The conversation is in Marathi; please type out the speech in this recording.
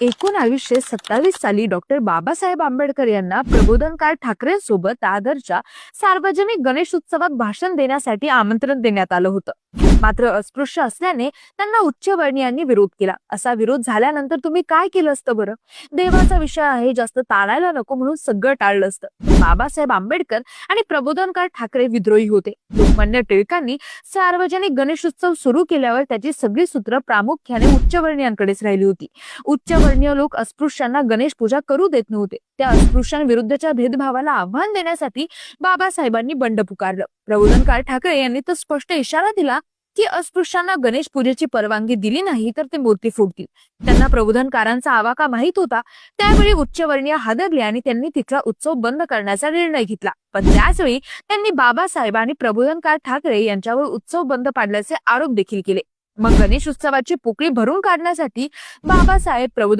1927 साली डॉक्टर बाबासाहेब आंबेडकर यांना प्रबोधनकार ठाकरेंसोबत दादरच्या सार्वजनिक गणेश उत्सवात भाषण देण्यासाठी आमंत्रण देण्यात आलं होतं. मात्र अस्पृश्य असल्याने त्यांना उच्चवर्णीयांनी विरोध केला. असा विरोध झाल्यानंतर तुम्ही काय केलं असतं बरं? देवाचा विषय आहे, जास्त ताणायला नको म्हणून सगळं टाळलं असतं. बाबासाहेब आंबेडकर आणि प्रबोधनकार ठाकरे विद्रोही होते. लोकमान्य टिळकांनी सार्वजनिक गणेश उत्सव सुरू केल्यावर त्याची सगळी सूत्र प्रामुख्याने उच्चवर्णीयांकडेच राहिली होती. उच्चवर्णीय लोक अस्पृश्यांना गणेश पूजा करू देत नव्हते. त्या अस्पृश्यांविरुद्धच्या भेदभावाला आव्हान देण्यासाठी बाबासाहेबांनी बंड पुकारलं. प्रबोधनकार ठाकरे यांनी तर स्पष्ट इशारा दिला की अस्पृश्यांना गणेश पूजेची परवानगी दिली नाही तर ते मूर्ती फोडतील. त्यांना प्रबोधनकारांचा आवाका माहित होता. त्यावेळी उच्चवर्णीय हादरले आणि त्यांनी तिथला उत्सव बंद करण्याचा निर्णय घेतला. पण त्याचवेळी त्यांनी बाबासाहेब आणि प्रबोधनकार ठाकरे यांच्यावर उत्सव बंद पाडल्याचे आरोप देखील केले. मग गणेश उत्सवाची पोकळी भरून काढण्यासाठी बाबासाहेब प्रबोधन